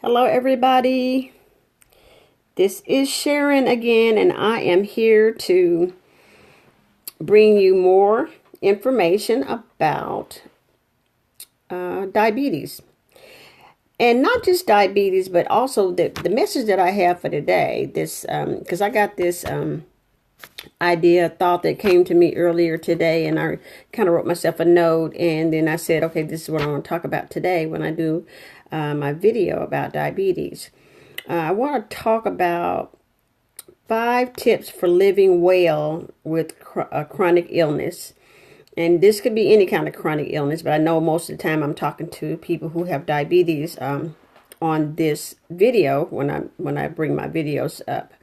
Hello, everybody. This is Sharon again, and I am here to bring you more information about diabetes. And not just diabetes, but also the message that I have for today. This, because I got this thought that came to me earlier today, and I kind of wrote myself a note, and then I said, okay, this is what I want to talk about today when I do my video about diabetes. I want to talk about 5 tips for living well with a chronic illness. And this could be any kind of chronic illness, but I know most of the time I'm talking to people who have diabetes on this video when I bring my videos up.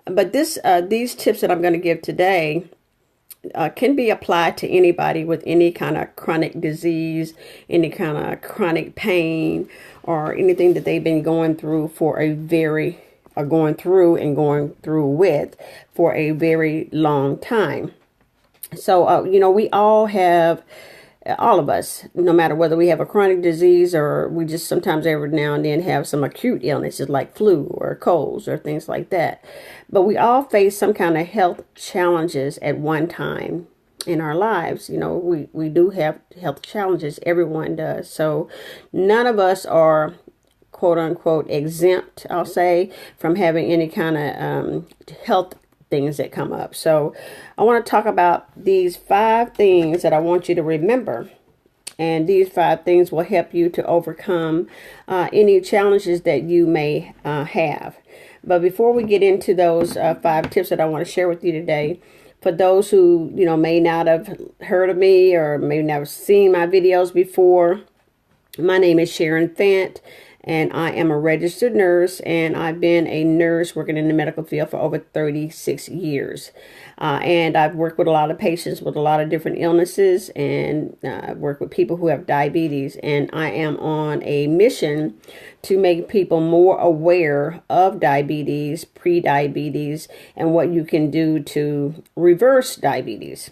But these tips that I'm going to give today can be applied to anybody with any kind of chronic disease, any kind of chronic pain, or anything that they've been going through for a very, going through with for a very long time. So, we all have, all of us, no matter whether we have a chronic disease or we just sometimes every now and then have some acute illnesses like flu or colds or things like that. But we all face some kind of health challenges at one time in our lives. We do have health challenges. Everyone does. So none of us are quote unquote exempt, I'll say, from having any kind of health things that come up. So I want to talk about these 5 things that I want you to remember. And these 5 things will help you to overcome any challenges that you may have. But before we get into those 5 tips that I want to share with you today, for those who, may not have heard of me or may never seen my videos before, my name is Sharon Fant. And I am a registered nurse, and I've been a nurse working in the medical field for over 36 years. And I've worked with a lot of patients with a lot of different illnesses, and I've worked with people who have diabetes. And I am on a mission to make people more aware of diabetes, pre-diabetes, and what you can do to reverse diabetes.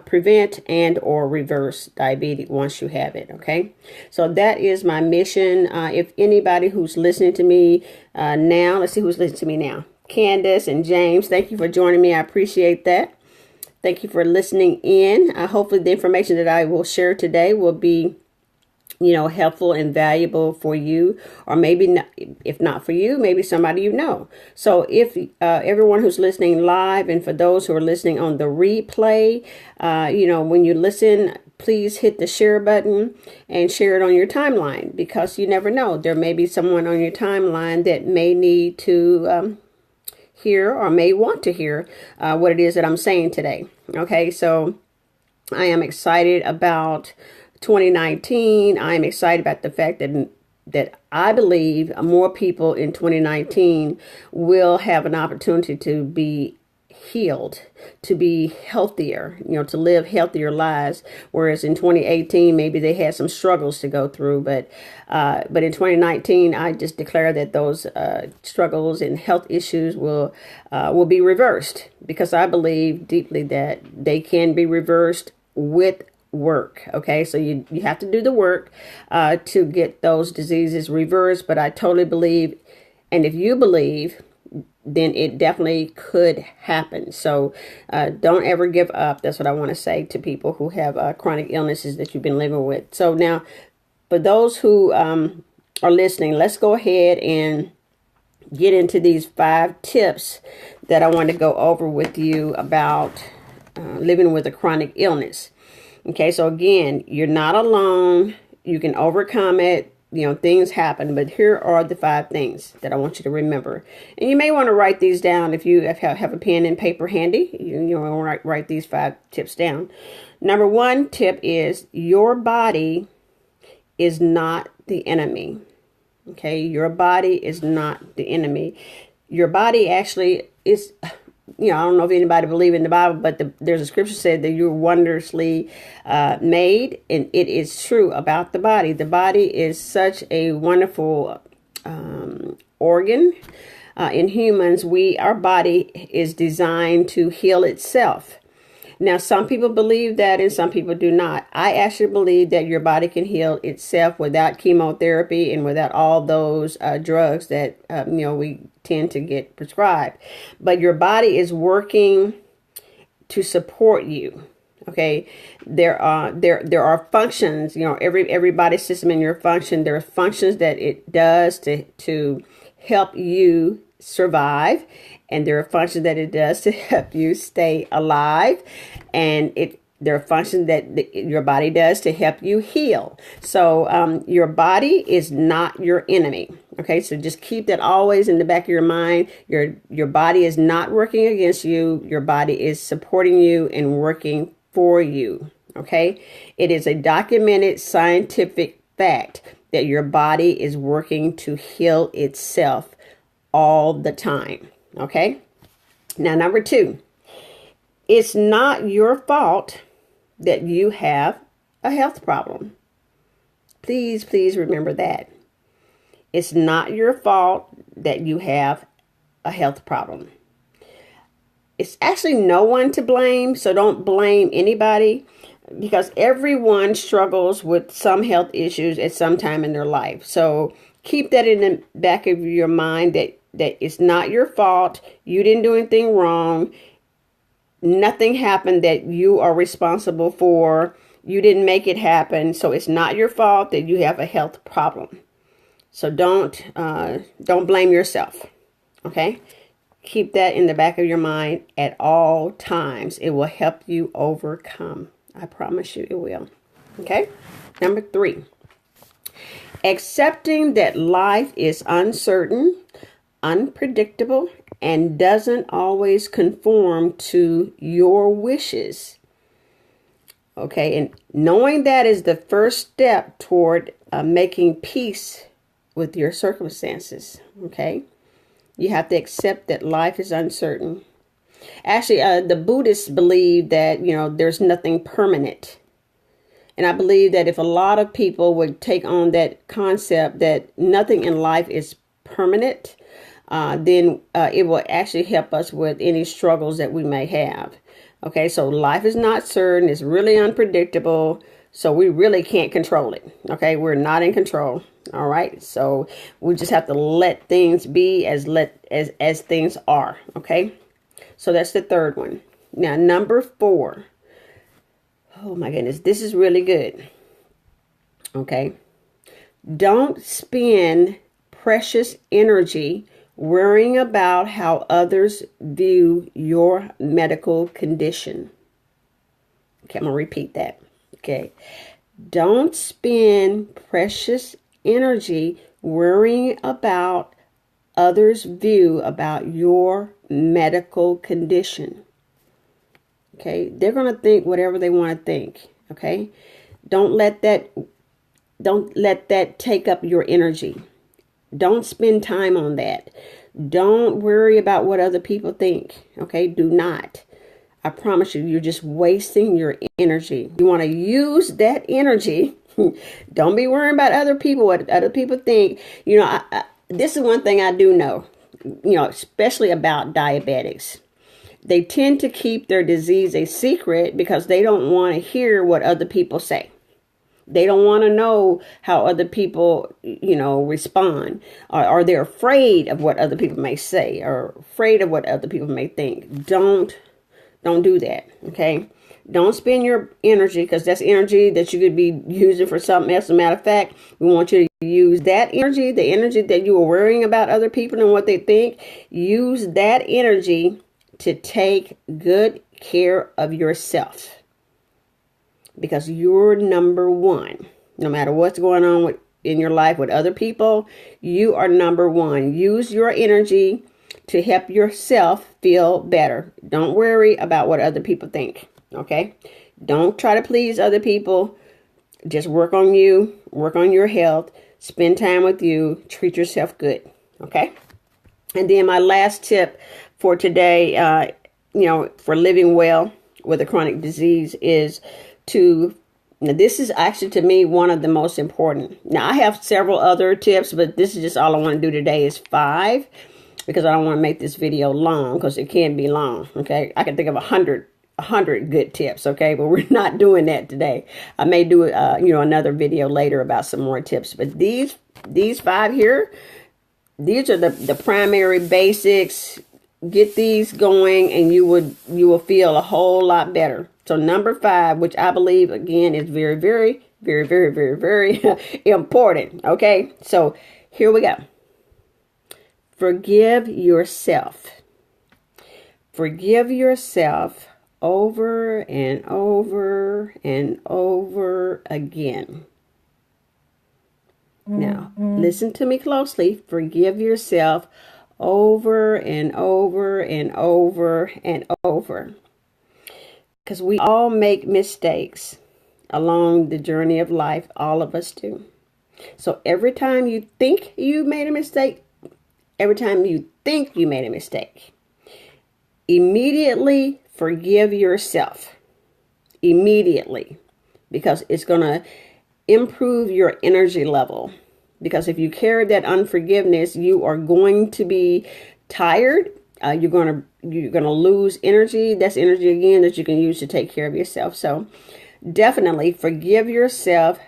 Prevent and or reverse diabetes once you have it. Okay, so that is my mission. If anybody who's listening to me now, let's see who's listening to me now. Candace and James, thank you for joining me. I appreciate that. Thank you for listening in. Hopefully the information that I will share today will be helpful and valuable for you, or maybe not, if not for you, maybe somebody you know. So if everyone who's listening live, and for those who are listening on the replay, when you listen, please hit the share button and share it on your timeline, because you never know, there may be someone on your timeline that may need to hear or may want to hear what it is that I'm saying today. Okay, so I am excited about 2019. I'm excited about the fact that I believe more people in 2019 will have an opportunity to be healed, to be healthier, to live healthier lives. Whereas in 2018, maybe they had some struggles to go through, but in 2019, I just declare that those struggles and health issues will be reversed, because I believe deeply that they can be reversed with work. Okay, so you have to do the work to get those diseases reversed. But I totally believe, and if you believe, then it definitely could happen. So don't ever give up. That's what I want to say to people who have chronic illnesses that you've been living with. So now, for those who are listening, let's go ahead and get into these 5 tips that I want to go over with you about living with a chronic illness. Okay, so again, you're not alone. You can overcome it. Things happen, but here are the 5 things that I want you to remember. And you may want to write these down if you have a pen and paper handy. You want to write these 5 tips down. Number 1 tip is your body is not the enemy. Okay, your body is not the enemy. Your body actually is... I don't know if anybody believes in the Bible, but there's a scripture said that you're wondrously made, and it is true about the body. The body is such a wonderful organ. In humans, our body is designed to heal itself. Now, some people believe that and some people do not. I actually believe that your body can heal itself without chemotherapy and without all those drugs that, we tend to get prescribed. But your body is working to support you. Okay, there are functions. Every body system in your function. There are functions that it does to help you survive, and there are functions that it does to help you stay alive, and there are functions that your body does to help you heal. So your body is not your enemy. Okay, so just keep that always in the back of your mind. Your body is not working against you. Your body is supporting you and working for you. Okay, it is a documented scientific fact that your body is working to heal itself all the time. Okay, now number 2, it's not your fault that you have a health problem. Please remember that. It's not your fault that you have a health problem. It's actually no one to blame, so don't blame anybody, because everyone struggles with some health issues at some time in their life. So keep that in the back of your mind that it's not your fault. You didn't do anything wrong. Nothing happened that you are responsible for. You didn't make it happen. So it's not your fault that you have a health problem. So don't blame yourself. Okay? Keep that in the back of your mind at all times. It will help you overcome. I promise you it will. Okay? Number 3. Accepting that life is uncertain, unpredictable, and doesn't always conform to your wishes. Okay? And knowing that is the first step toward making peace with your circumstances. Okay? You have to accept that life is uncertain. Actually, the Buddhists believe that, there's nothing permanent. And I believe that if a lot of people would take on that concept that nothing in life is permanent, then it will actually help us with any struggles that we may have. Okay, so life is not certain. It's really unpredictable. So we really can't control it. Okay, we're not in control. All right, so we just have to let things be as things are. Okay, so that's the third one. Now, number 4. Oh my goodness, this is really good. Okay, don't spend precious energy worrying about how others view your medical condition. Okay, I'm gonna repeat that. Okay, don't spend precious energy worrying about others' view about your medical condition. Okay, they're going to think whatever they want to think. Okay, don't let that take up your energy. Don't spend time on that. Don't worry about what other people think. Okay, do not. I promise you, you're just wasting your energy. You want to use that energy. Don't be worrying about other people, what other people think. This is one thing I do know, especially about diabetics. They tend to keep their disease a secret because they don't want to hear what other people say. They don't want to know how other people, respond, or they're afraid of what other people may say, or afraid of what other people may think. Don't do that. Okay. Don't spend your energy, because that's energy that you could be using for something else. As a matter of fact, we want you to use that energy, the energy that you are worrying about other people and what they think. Use that energy to take good care of yourself, because you're number 1. No matter what's going on in your life with other people, you are number 1. Use your energy to help yourself feel better. Don't worry about what other people think. Okay? Don't try to please other people. Just work on you, work on your health, spend time with you, treat yourself good. Okay? And then my last tip for today, for living well with a chronic disease is now this is actually, to me, one of the most important. Now, I have several other tips, but this is just all I want to do today is 5, because I don't want to make this video long, because it can be long. Okay, I can think of 100 100 good tips, okay? But we're not doing that today. I may do another video later about some more tips. But these 5 here, these are the primary basics. Get these going and you will feel a whole lot better. So number 5, which I believe again is very, very, very, very, very, very important. Okay, so here we go. Forgive yourself. Forgive yourself over and over and over again. Now, listen to me closely. Forgive yourself over and over and over and over. Because we all make mistakes along the journey of life. All of us do. So every time you think you made a mistake, immediately forgive yourself. Immediately. Because it's going to improve your energy level. Because if you carry that unforgiveness, you are going to be tired. You're gonna lose energy. That's energy again that you can use to take care of yourself. So definitely forgive yourself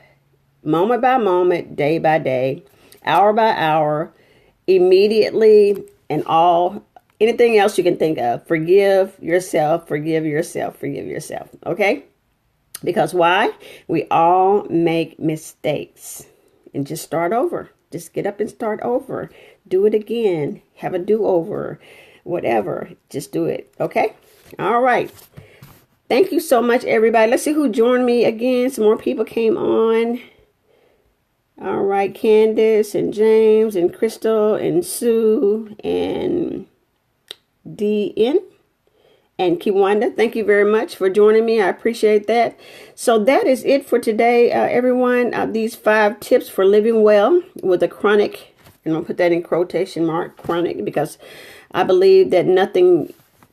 moment by moment, day by day, hour by hour, immediately, and anything else you can think of. Forgive yourself, forgive yourself, forgive yourself. Okay? Because why? We all make mistakes. And just start over. Just get up and start over. Do it again. Have a do-over. Whatever. Just do it. Okay? All right. Thank you so much, everybody. Let's see who joined me again. Some more people came on. All right. Candace and James and Crystal and Sue and DN. And Kiwanda, thank you very much for joining me. I appreciate that. So that is it for today, everyone. These 5 tips for living well with a chronic, and I'll put that in quotation mark, chronic, because I believe that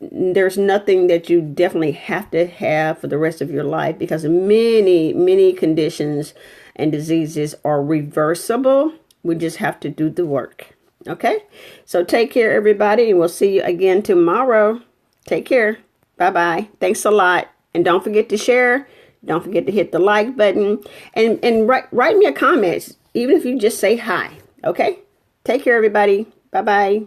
there's nothing that you definitely have to have for the rest of your life, because many, many conditions and diseases are reversible. We just have to do the work. Okay? So take care, everybody, and we'll see you again tomorrow. Take care. Bye-bye. Thanks a lot. And don't forget to share. Don't forget to hit the like button. And write me a comment, even if you just say hi. Okay? Take care, everybody. Bye-bye.